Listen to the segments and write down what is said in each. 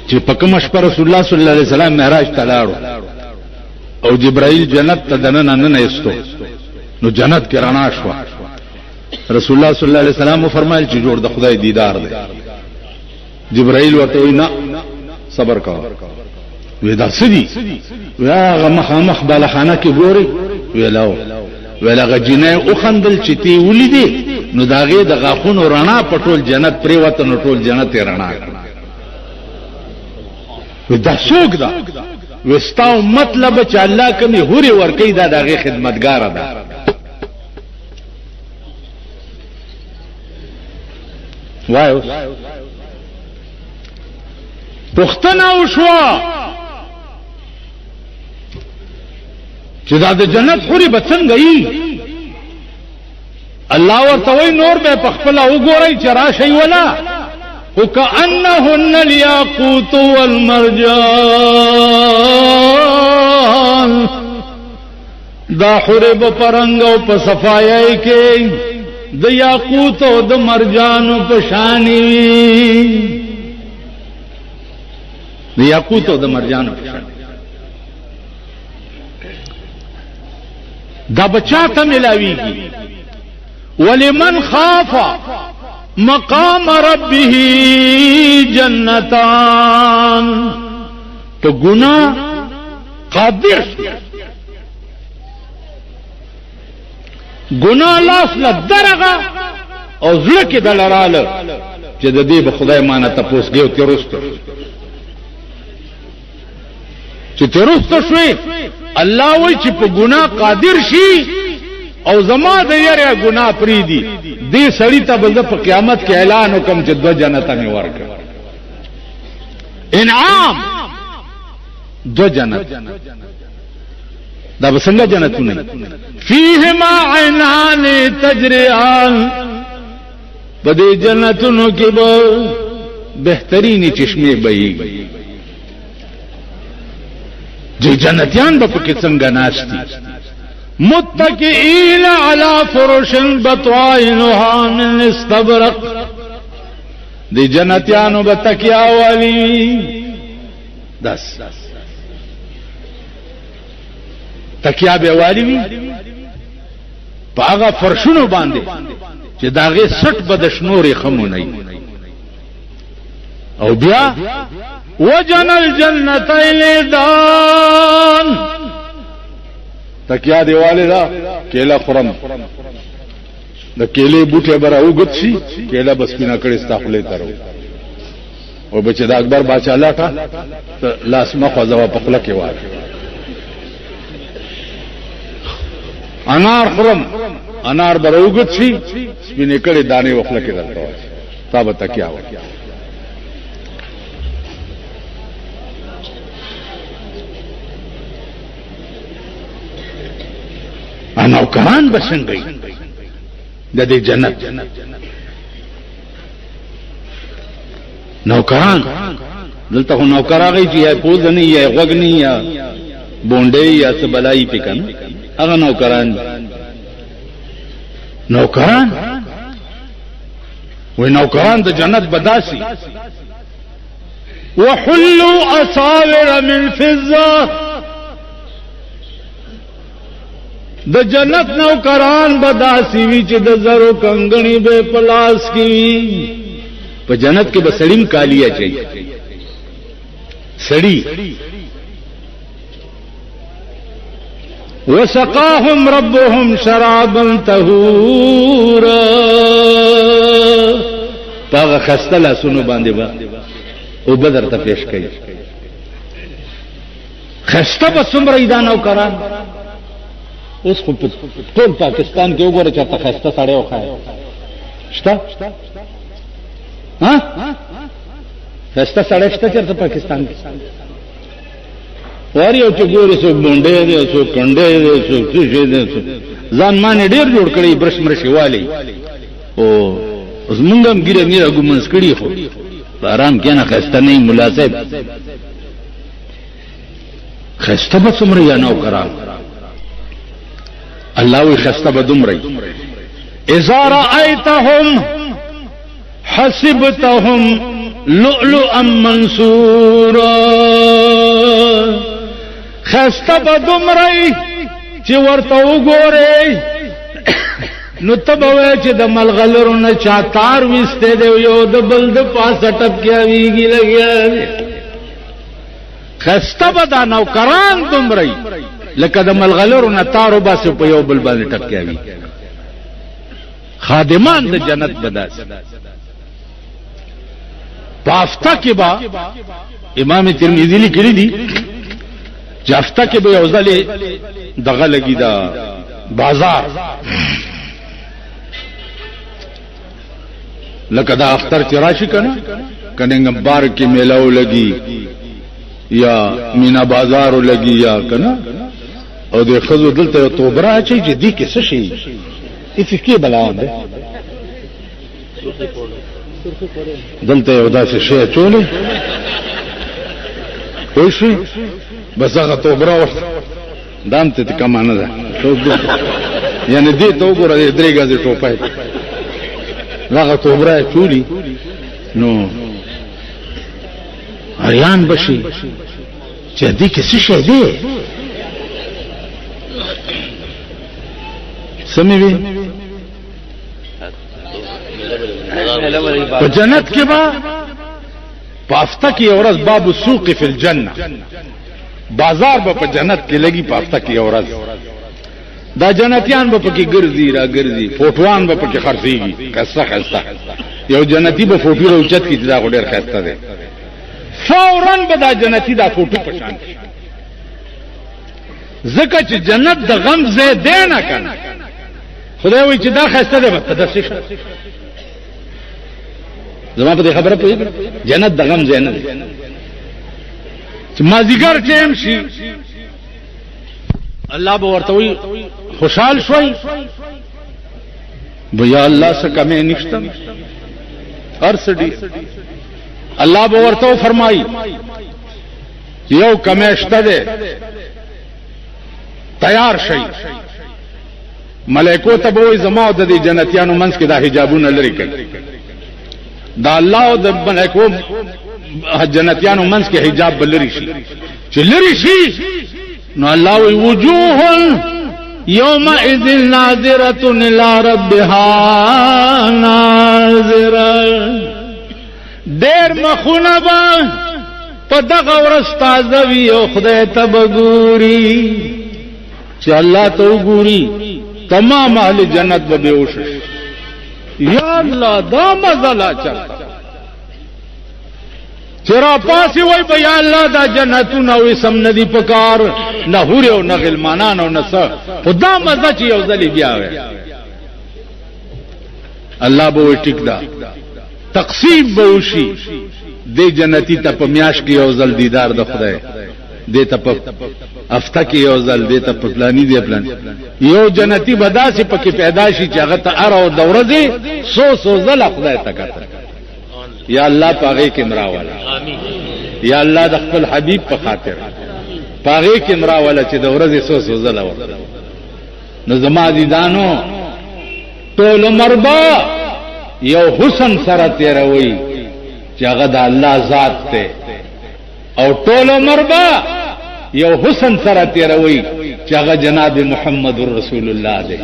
چې په کوم شپه رسول الله صلی الله علیه وسلم معراج ته لاړو او جبرائیل جنت ته دننه نه ایستو نو جنت کې رڼا شو. رسول الله صلی الله علیه وسلم فرمایل چې جوړ د خدای دیدار دی. جبرائیل ورته وینا صبر کا ودا سدي یا مخ بالخانه کې ګوري ویلاو ولغه جنې او خندل چې تی ولیدي نو داغه د غاخونو رڼا پټول جنت پرې وته نو ټول جنت رڼا ودا شوق دا وستاو مطلب چې الله کمی هوري ورکی دا داغه خدمتګار ده. وایو پختنا وشوا چې دا د جنت حوري بڅنګ ای الله ورته وای نور به پخپل وګورئ چې راشي ولا وكأنهن الياقوت والمرجان دا حوري بپرنګ او په صفایي کې د یاقوت او د مرجان په شانی د یاقوت او د مرجان په شانی دا بچا ته ملاویږي. ولمن خاف مقام ربه جنتان تو گناہ قادر گناہ لاس لدرغه او زړه کې دلراله چې د دې به خدای مانه تاسو ګیو تیرست چې تیرست شوي الله وای چې په ګناه قادر شي او زما د یاره ګناه پری دي دې سړی ته بل په قیامت کې اعلان وکم چې دو جنت نه ورک انعام دو جنت دا بسنګ جنتونه فیهما عینان تجریان په دې جنتونو کې به بهترینی چشمه بهي چې جنتیان به پکې څنګه ناشتي متکئین علی فرش بطائنها من استبرق دی جنتیانو به تکیا والی داس تکیا به والی وی پاغه فرشونو باندې چې داغه 60 بدشنوري خمونی او بیا وجن الجنتین دان تکیا دیواله دا کېلا خورم د کېلې بوټه برا وګت شي کېلا بس پینا کړي استخلې ترو او بچ دا اکبر بادشاہ لاټه لاس مخه زوا پخله کې وای انار خورم انار برا وګت شي سپینې کړي دانه وخله کې درته وای تابه تکیا وای نوکران بسنگئی د دې جنت نوکران دلته نوکر هغه چې یا پوز نه یا غوګنی یا بونډې یا سبلای پکن هغه نوکران و نوکران د جنت بداسي وحلوا اساور من فضه د جنت نوکران بداسي وی چې د زرو کنګنی به پلاس کی په جنت کې بسړیم کالیا چي سړی وسقاهم ربهم شرابا طهورا پاغه خستله سونو باندې با او بدر ته پیش کړي خسته به څومره ایدان نوکران اوس خو ټول پاکستان کې وګوره چې تخسته سړی وخای شته ها خسته سړی شته چې پاکستان کې واری او چې ګوره سو بونډې دي سو کنډې دي سو څه دي ځان باندې ډیر جوړ کړی برش مرشي والی او زمونږم ګیره میرا ګمنس کړی خو آرام کې نه خسته نه مناسب خسته به څومره یا نو کرام الله وی خسته بدمري اذا رايتهم حسبتهم لؤلؤا منصورا خسته به دومره چې ورته وګورئ نو ته به وایې چې د ملغلرو نه چا تار ویستی دی یو د بل د پاسه ټپکیاویږي لګیا دی خسته به دا نوکران دومره لکه د ملغلرو نه تار وباسي په یو بل باندې ټپکیاوي خادمان د جنت به داسې په هفته کې به امام ترمذی لیکلی دي چې هفته کې به یو ځلې دغه لګي دا بازار لکه دا اختر چې راشي کنه کننګ بار کې میلاو لګي یا مینا بازارو لګي یا کنه او د خزو دلته توبره اچي چې دې کې څه شي هیڅ کې بلاوند دلته یو داسې شی چولې وشي بس هغه توبره دام ته کمانه ده یعنی دې تو ګوره درې غازي ټوپای هغه توبره چولی نو اریان بشي چې دې کې څه شی دی سمې وي په جنت کې با په هفته کې اورز باب السوق فی الجنه بازار به په جنت کې لګي په هفته کې اورز دا جنتیان به پکې ګرځي را ګرځي فوټوان به پکې خرڅيږي کسه خسته یو جنتی به فوټو روچت کې دا غډر خسته ده فورا به دا جنتی دا فوټو پشان زکه چې جنت د غم زه دی نه کنه خدای وایي چې دا خسته ده په داسې زما په خبره پوهیږي جنت د غم زه نه دی چې مازیګر ټیم شي الله به ورته وي خوشحال شوي بیا الله څخه کمې نشته ارسډي الله به ورته فرمایي یو کمې شته ده تیار شي ملائکو ته به زما د دې جنتیانو منځ کې دا حجابونه لري کوي دا الله او د ملائکو جنتیانو منځ کې حجاب بلری شي چې لري شي نو الله وی وجوه یومئذ ناظرة الى ربها ناظرة دیر مخونه با په دغه ورځ تازه وي او خدای ته بګوري چې الله ته وګوري تمام اهل جنت به بیهوش یا الله دا مزلا چلتا چرا پاسی وای په یا الله دا جنتونه وې سم ندی پکار نه هوري او نه غلمانان او نه څه خدا مزه چې یو ځلی بیا وې الله به ټیک دا تقسیم به وشي د جنتی ته په میاش کې یو ځل دیدار د خدای دې ته په افته کې یو ځل دې ته په پلاني دی پلان یو جنتی بداسي پکې پیدا شي چې هغه ته ار او دورځي سو ځل خدای ته کړه یا الله پاغه کې مرا والا امين یا الله د خپل حبيب په خاطر پاغه کې مرا والا چې د ورځې سو زله ورته نو زما دي دانو ټول مربا یو حسن سره تیروي چې هغه د الله ذات ته او ټول مربا یو حسن سره تیروي چې هغه جناب محمد رسول الله دی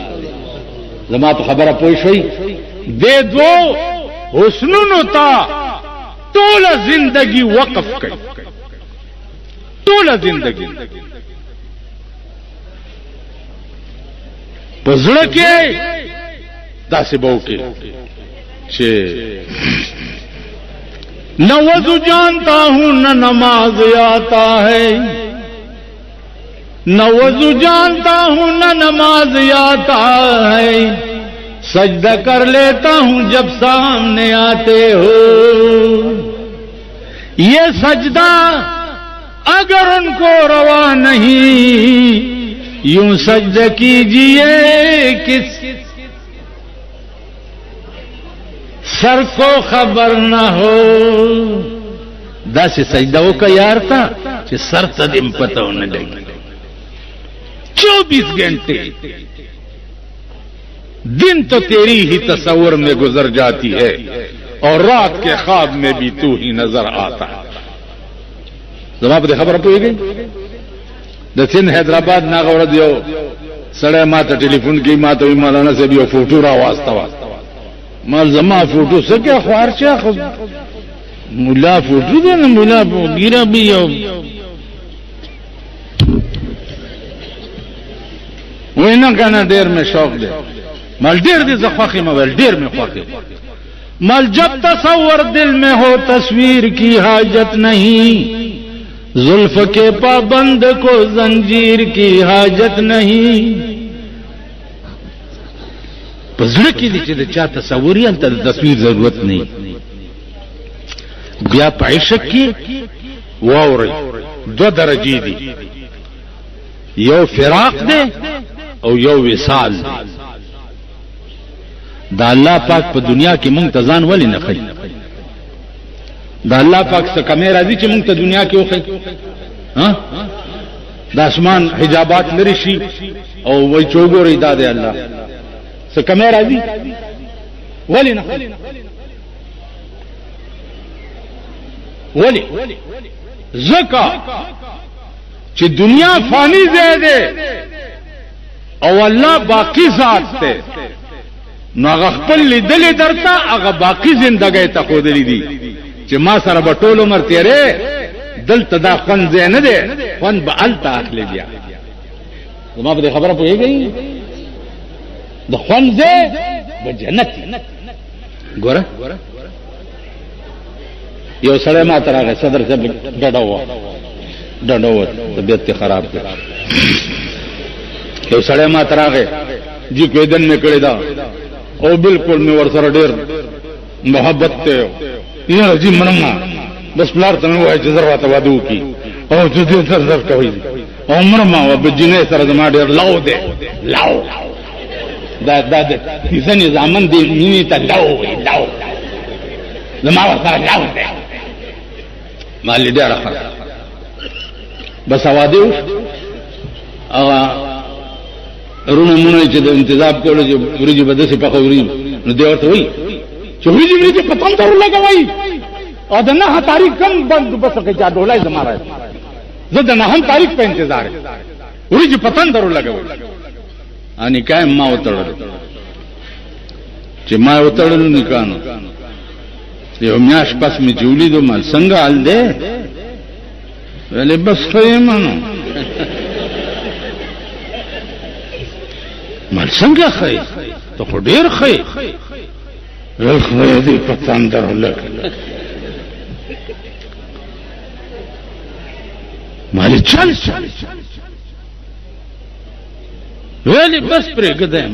زما په خبره پوه شئ دې دوه حسنونو تا ټول زندگی وقف کړي ټول زندگی پزړه کې داسې بو کې چې نہ وضو جانتا ہوں نہ نماز آتا ہے نہ وضو جانتا ہوں نہ نماز آتا ہے سجدہ کر لیتا ہوں جب سامنے آتے ہو یہ سجدہ اگر ان کو روا نہیں یوں سجدہ کیجئے کس سر کو خبر نہ ہو داسې سجدہ کا یار تھا کہ سر تدم پتہ ہونے لگی 24 گھنٹے دن تو تیری ہی تصور میں گزر جاتی ہے اور رات کے خواب میں بھی تو ہی نظر آتا ہے. زما په خبره پوهیږي د سین حیدرآباد ناغور دیو سړی ما ته ټلیفون کوي ما ته مولانا صاحب یو فوټو را واستوا مال زما فوټو څنګه خوار چا خو مولا فوټو دی نه مولا ګیرا به یو وینا کنه ډیر مې شوق دی مال ډیر دې زخواخي موبایل ډیر مې خوخي مال جب تصور دل میں ہو تصویر کی حاجت نہیں زلف کے پابند کو زنجیر کی حاجت نہیں پزړه کې دې چې د چا تصور یې ته د تصویر ضرورت نه بیا پایشک کې واوري دو درجې دي یو فراق دی او یو وصال دا الله پاک په دنیا کې مونږ ته ځان ولې نه خي دا الله پاک څخه کیمرا دي چې مونږ ته دنیا کې وخی ها د اسمان حجابات لري شي او وای چوغوري دا دی الله څخه کیمرا دي ولې نه ولې زکا چې دنیا فانی ده او الله باقی ذات ته نو هغه خپل لیدل درته هغه باقی زندګۍ ته خو دلی دي چې ما سره به ټول عمر تیرې دلته دا خوند نه دی خوند به الته اخلي بیا زما په خبره پوهیږي د خوند به جنت ګوره یو سړی ما ته راغی صدر صاحب ډډو طبیعت خراب کړ یو سړی ما ته راغی جی کویدن مې کړی دا او بالکل مې ور سره ډېر محبت ته یې جی منما بس پلار ته وای چې ضرورت وادو کی او چې دې سر کوي او منما او بجنه سره زما ډېر لاو دی لاو دا دې ځنې ځامن دې مینې ته لاو وي لاو زما سره لاو دی مالې ډېر ښه بس اوادو رونو مونږ چې د انتظام کولو چې ورځي بدسه په خوري نو دی ورته وای چې ورځي په پتن درو لګوي او د نه تاریخ کم بند بس کې چا ډولای زماره زه د نه تاریخ په انتظار ورځي پتن درو لګوي ان کای ما وتړل چې ما وتړل نکانو یو میاش پس می جوړې دو مال څنګه حال ده ولې بس خیمانو مال څنګه خی ته خو ډیر خی خدای دې پتان درولک مال چل ویلې بس پرې ګدای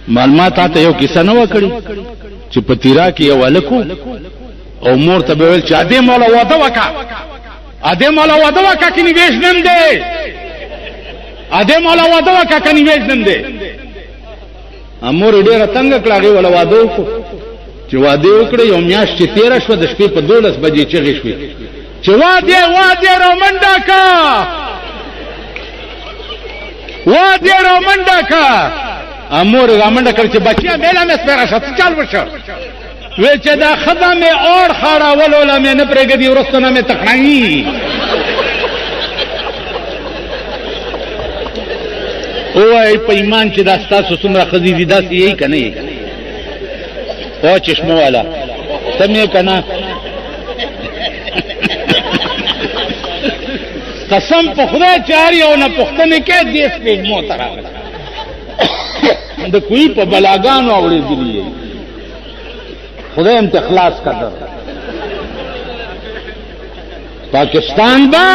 مال ما ته یو کیسه نو وکړي چې پتیرا کې یو الکو او مور ته ویل چې اده مولا واده وکا اده مولا واده وکا کې نیویش نم دی اده مولا واده وکا کې نیویش نم دی امور ډیره څنګه کلاږي ولا واده چې واده وکړي یو میاش چې 13 شو د شپې په 12 بجې چغې شوې چې واده رومنډا کا واده رومنډا کا امور رومنډا کړ چې بچیا بیلا مې سپیرا شت چل وشو وې چې دا خدامه اور خاړه ولولا مې نه پرېګدي ورستنه مې تخنای اوه په ایمان چې دا ستاسو څومره خزي دي داسې یې کنه او چشمه والا سمې کنه قسم په خدای چاري او نه پختنه کې دې سپېږ مو تراغله د کوئی په بلاګانو اورې دي خدای هم ته خلاص کړه پاکستان با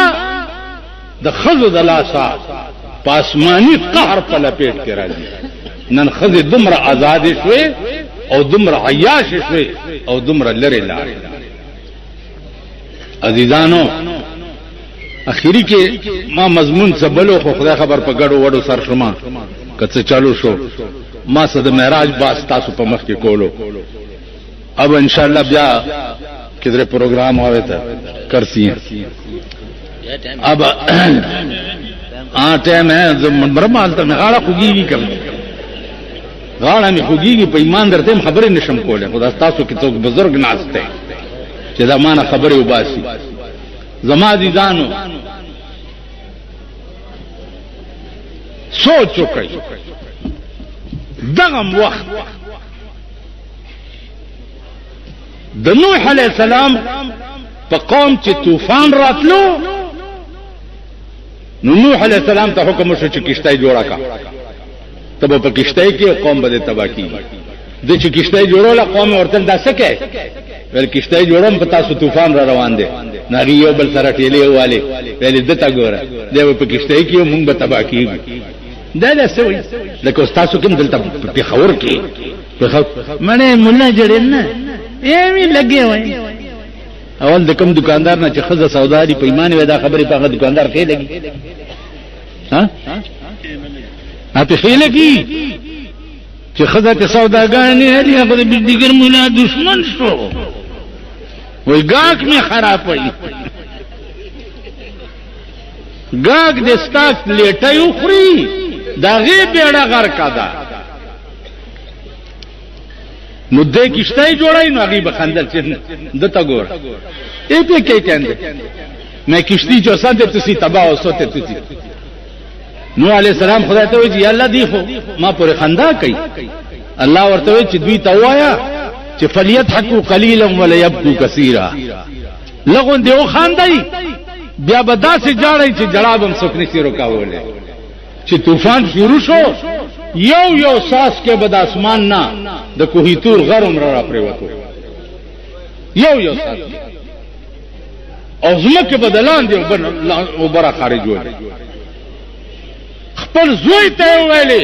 د خزو د لاسا پاسمانی قهر په لپیټ کې راځي نن خزه دمر آزاد شوي او دمر عیاش شوي او دمر لری لار عزیزانو اخیری کې ما مضمون سبلو خو خدای خبر په ګړو وړو سر شما کڅ چالو شو ما صد معراج باس تاسو په مخ کې کولو اب انشاءاللہ بیا کدھر پروگرام ہوئے تھا کرسی ہیں اب ٹائم ہے برما حالتا میں غاڑا خوگی بھی کر غاړه مې خوږیږي په ایمان درته خبرې نشم کوله. خدا تاسو کې څوک بزرګ ناشته چې دا مانه خبرې وباسي. زما دي ځانو سوچ وکړئ دغم وخت د نوح علیہ السلام په قوم چې طوفان راتلو نو نوح علیہ السلام ته حکم وشو چې کشتی جوړه کا. تب په کشتی کې قوم به تباہ کیږي. د چې کشتی جوړوله قوم ورته دا څه کوي ول کشتی جوړم په تاسو طوفان را روان دي ناری یو بل سره ټیلې واله ول دته ګوره دی په کشتی کې مونږ به تباہ کیږي. دا څه وایي لکه تاسو کوم دلته په خبر کې منه مولا جوړل نه ایمي لګي وای. اول د کوم دکاندار نه چې خزه سوداري په ایمان ودا خبرې په هغه دکاندار کې لګي ها په خېله کې چې خزه ته سوداګانې هلي هغه د دیګر مولا دشمن شو وای ګاګ می خراب وای ګاګ د ستاک لیټایو خوري دا غي بیړه غر کادا نو دې کشته جوړای نو هغه بخندل چې دته ګور ای په کې کنده مې کشتي جو ساده تسی تباہ او سوته تسی. نو علی السلام خدای ته وی الله دی خو ما پر خندا کوي. الله ورته وی چې دوی ته وایا چې فلیضحکوا قلیلا وليبكوا كثيرا لغون دیو خاندای بیا بداسه جاړی چې جړابم سکنی سی رکاوله چې طوفان شروع شو یو ساس کې بد اسمان نه د کوهی تور غرم را پریوتو یو ساس او زمکه بدلان دی او برا خارج وای. خپل زوی ته ویلې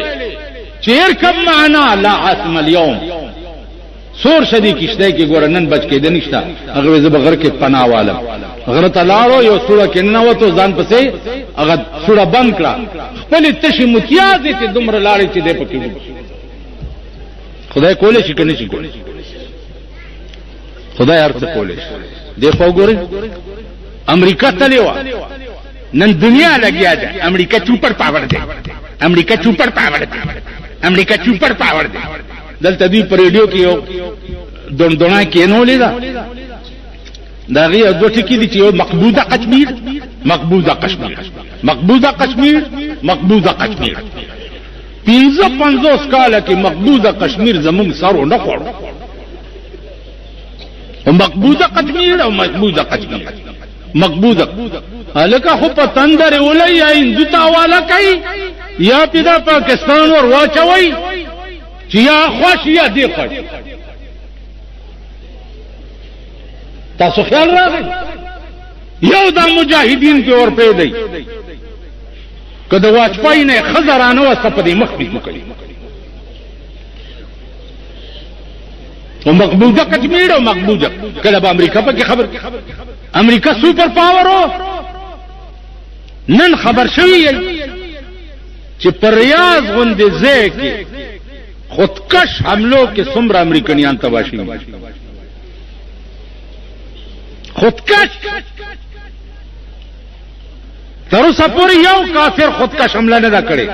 چیر کم معنا لا عاصم اليوم سور شدی کشته کې ګور نن بچ کې د نشتا هغه زب غر کې پناه والم غره تلاړو یو سوره کې نه وته ځان پسې هغه سوره بند کړه خپل تشي متیاز ته دومره لاړې چې دې پکې خدای کولې شي کنه شي خدای ارته کولې دې په ګورې امریکا تلوا نن دنیا لګیا ده امریکا چوپر پاور ده امریکا چوپر پاور ده امریکا چوپر پاور ده دلته دی پر ریډیو کې یو دونه کې نو لیدا دا غي د ټکی دي چې یو مقبوضه کشمیر مقبوضه کشمیر مقبوضه کشمیر مقبوضه کشمیر 55 کال کې مقبوضه کشمیر زمون سره نه خور او مقبوضه کشمیر او مقبوضه کشمیر مقبوضه الکه خو په تندر ولای یا هندوتا والا کوي یا پیدا پاکستان ور واچوي چې یا خوش یا دی خوش. تاسو خیال راغی یو دا مجاهدین په ور پیدا دی کله واجپای نه خزرانه وسه په دې مخ کې کوي او مقبوضه کشمیر او مقبوضه کله به امریکا په کې خبر امریکا سوپر پاور نن خبر شوی چې پر ریاض غوندې ځای کې خودکش حملو کې څومره امریکایان تباشي خودکش تر اوسه پورې یو کافر خودکش حمله نه کړې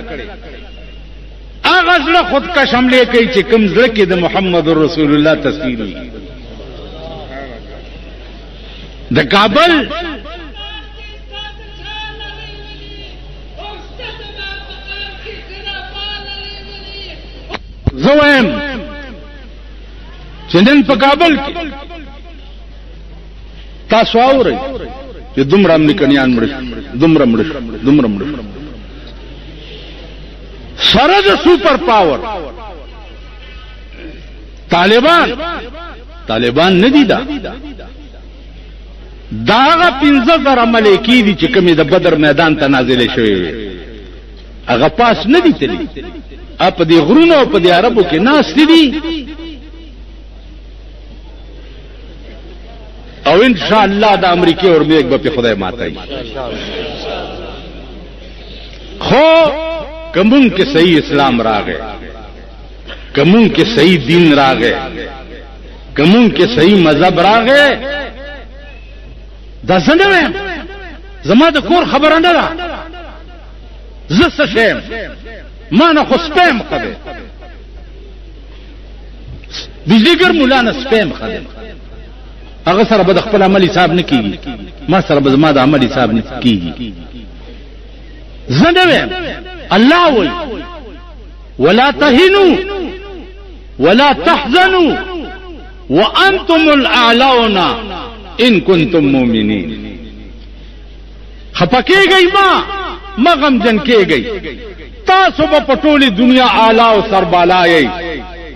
هغه ځله خودکش حمله کوي چې کوم ځل کې د محمد رسول الله تصویر وي د کابل زویم چې نن په کابل کې تاسو اورئ چې دومره امریکایان مړ دومره سره د سوپر پاور طالبان نه دي داغه 15000 ملکی دي چې کومې د بدر میدان ته نازلې شوې هغه پاس نه دي تللی اپ دې غرونو او په دې عربو کې ناس دي او ان شاء الله د امریکای اور میک په خدای ماتای خو کومون کې صحیح اسلام راغې کومون کې صحیح دین راغې کومون کې صحیح مذهب راغې دا څنګه زما د کور خبره نه ده زه څه شم ما نه خو سپم خبره بجلیګر مولا نه سپیم خدای هغه سره به خپل عمل حساب نه کیږي ما سره به ما د عمل حساب نه کیږي زنده الله وای ولا تهنوا ولا تحزنوا وانتم الاعلون ان كنتم مؤمنين خپکیږئ ما غم جن کېږئ تاسو په ټولي دنیا اعلی او سربالای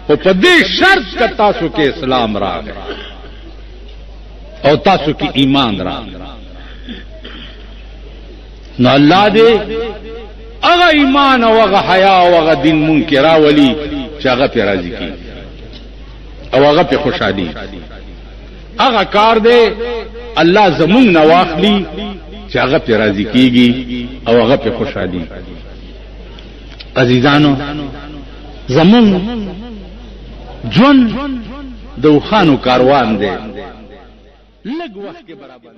او په دې شرط ک تاسو کې اسلام راغی او تاسو کې ایمان راغی نو الله دې هغه ایمان او هغه حیا او هغه دین مونږ کې راولي چې هغه په راضي کی او هغه په خوشحالي هغه کار دې الله زمونږ نواخلی چې هغه په راضي کیږي او هغه په خوشحالي عزیزانو زمون جون د وخانو کاروان دی لږ وخت کې برابر